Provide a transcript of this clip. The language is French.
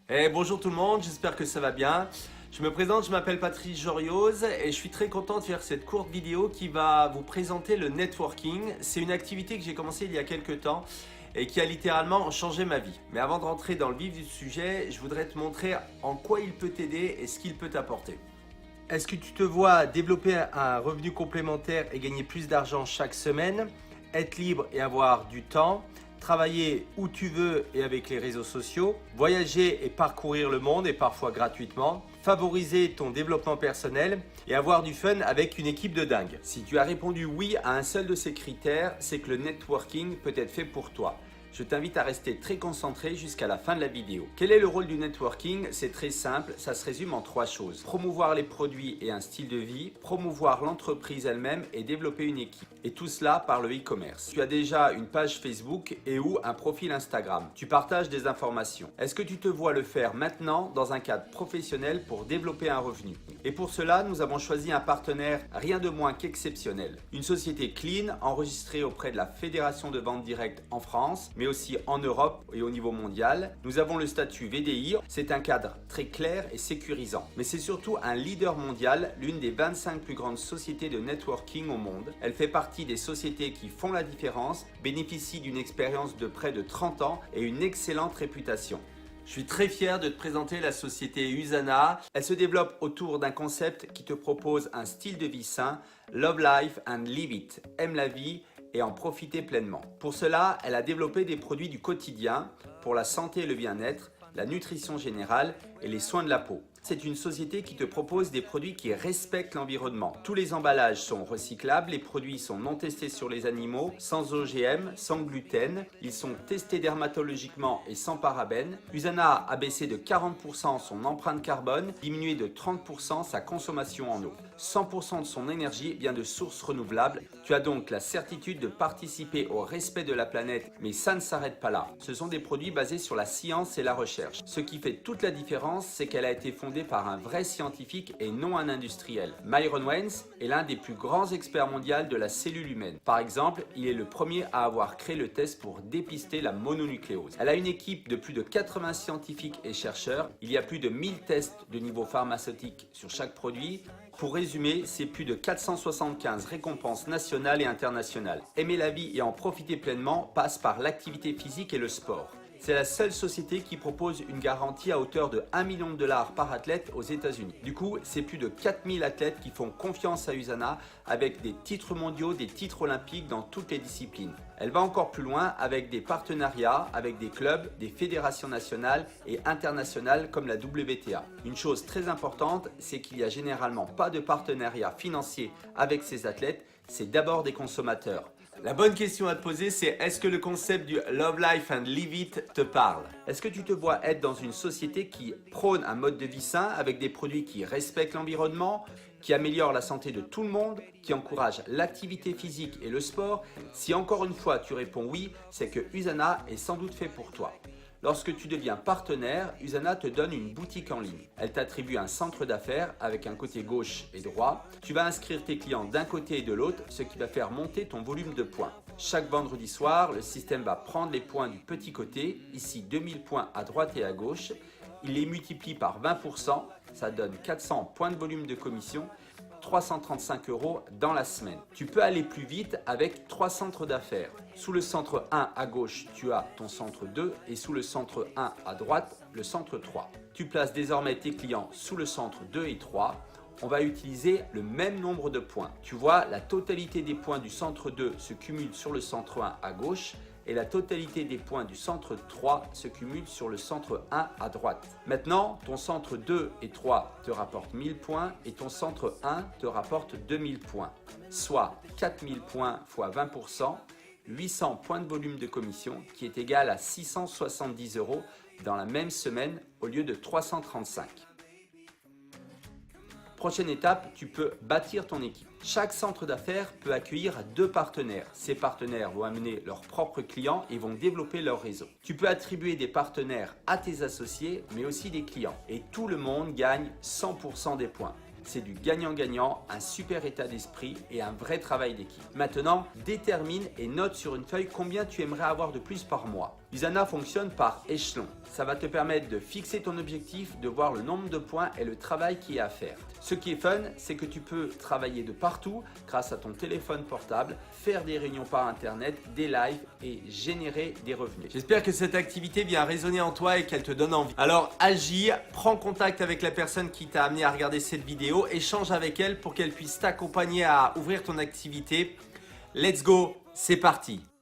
Bonjour tout le monde, j'espère que ça va bien. Je me présente, je m'appelle Patrice Joriose et je suis très content de faire cette courte vidéo qui va vous présenter le networking. C'est une activité que j'ai commencée il y a quelques temps et qui a littéralement changé ma vie. Mais avant de rentrer dans le vif du sujet, je voudrais te montrer en quoi il peut t'aider et ce qu'il peut t'apporter. Est-ce que tu te vois développer un revenu complémentaire et gagner plus d'argent chaque semaine, être libre et avoir du temps, travailler où tu veux et avec les réseaux sociaux, voyager et parcourir le monde et parfois gratuitement, favoriser ton développement personnel et avoir du fun avec une équipe de dingue? Si tu as répondu oui à un seul de ces critères, c'est que le networking peut être fait pour toi. Je t'invite à rester très concentré jusqu'à la fin de la vidéo. Quel est le rôle du networking? C'est très simple, ça se résume en 3 choses. Promouvoir les produits et un style de vie, promouvoir l'entreprise elle-même et développer une équipe. Et tout cela par le e-commerce. Tu as déjà une page Facebook et ou un profil Instagram. Tu partages des informations. Est-ce que tu te vois le faire maintenant dans un cadre professionnel pour développer un revenu? Et pour cela, nous avons choisi un partenaire rien de moins qu'exceptionnel. Une société clean enregistrée auprès de la Fédération de vente directe en France, mais aussi en Europe et au niveau mondial. Nous avons le statut VDI, c'est un cadre très clair et sécurisant. Mais c'est surtout un leader mondial, l'une des 25 plus grandes sociétés de networking au monde. Elle fait partie des sociétés qui font la différence, bénéficie d'une expérience de près de 30 ans et une excellente réputation. Je suis très fier de te présenter la société Usana. Elle se développe autour d'un concept qui te propose un style de vie sain, Love Life and Live It, aime la vie et en profiter pleinement. Pour cela, elle a développé des produits du quotidien pour la santé et le bien-être, la nutrition générale et les soins de la peau. C'est une société qui te propose des produits qui respectent l'environnement. Tous les emballages sont recyclables, les produits sont non testés sur les animaux, sans OGM, sans gluten. Ils sont testés dermatologiquement et sans parabènes. Usana a baissé de 40% son empreinte carbone, diminué de 30% sa consommation en eau. 100% de son énergie vient de sources renouvelables. Tu as donc la certitude de participer au respect de la planète, mais ça ne s'arrête pas là. Ce sont des produits basés sur la science et la recherche. Ce qui fait toute la différence, c'est qu'elle a été fondée par un vrai scientifique et non un industriel. Myron Wentz est l'un des plus grands experts mondiaux de la cellule humaine. Par exemple, il est le premier à avoir créé le test pour dépister la mononucléose. Elle a une équipe de plus de 80 scientifiques et chercheurs. Il y a plus de 1000 tests de niveau pharmaceutique sur chaque produit. Pour résumer, c'est plus de 475 récompenses nationales et internationales. Aimer la vie et en profiter pleinement passe par l'activité physique et le sport. C'est la seule société qui propose une garantie à hauteur de 1 million de dollars par athlète aux États-Unis. Du coup, c'est plus de 4000 athlètes qui font confiance à Usana avec des titres mondiaux, des titres olympiques dans toutes les disciplines. Elle va encore plus loin avec des partenariats avec des clubs, des fédérations nationales et internationales comme la WTA. Une chose très importante, c'est qu'il n'y a généralement pas de partenariat financier avec ces athlètes, c'est d'abord des consommateurs. La bonne question à te poser, c'est est-ce que le concept du Love Life and Live It te parle? Est-ce que tu te vois être dans une société qui prône un mode de vie sain avec des produits qui respectent l'environnement, qui améliorent la santé de tout le monde, qui encouragent l'activité physique et le sport? Si encore une fois tu réponds oui, c'est que Usana est sans doute fait pour toi. Lorsque tu deviens partenaire, Usana te donne une boutique en ligne. Elle t'attribue un centre d'affaires avec un côté gauche et droit. Tu vas inscrire tes clients d'un côté et de l'autre, ce qui va faire monter ton volume de points. Chaque vendredi soir, le système va prendre les points du petit côté, ici 2000 points à droite et à gauche. Il les multiplie par 20%, ça donne 400 points de volume de commission, 335 € dans la semaine. Tu peux aller plus vite avec 3 centres d'affaires. Sous le centre 1 à gauche, tu as ton centre 2 et sous le centre 1 à droite, le centre 3. Tu places désormais tes clients sous le centre 2 et 3. On va utiliser le même nombre de points. Tu vois, la totalité des points du centre 2 se cumule sur le centre 1 à gauche et la totalité des points du centre 3 se cumule sur le centre 1 à droite. Maintenant, ton centre 2 et 3 te rapportent 1000 points et ton centre 1 te rapporte 2000 points, soit 4000 points fois 20%, 800 points de volume de commission qui est égal à 670 € dans la même semaine au lieu de 335. Prochaine étape, tu peux bâtir ton équipe. Chaque centre d'affaires peut accueillir 2 partenaires. Ces partenaires vont amener leurs propres clients et vont développer leur réseau. Tu peux attribuer des partenaires à tes associés, mais aussi des clients. Et tout le monde gagne 100% des points. C'est du gagnant-gagnant, un super état d'esprit et un vrai travail d'équipe. Maintenant, détermine et note sur une feuille combien tu aimerais avoir de plus par mois. Usana fonctionne par échelon. Ça va te permettre de fixer ton objectif, de voir le nombre de points et le travail qui est à faire. Ce qui est fun, c'est que tu peux travailler de partout grâce à ton téléphone portable, faire des réunions par internet, des lives et générer des revenus. J'espère que cette activité vient résonner en toi et qu'elle te donne envie. Alors agis, prends contact avec la personne qui t'a amené à regarder cette vidéo, échange avec elle pour qu'elle puisse t'accompagner à ouvrir ton activité. Let's go, c'est parti!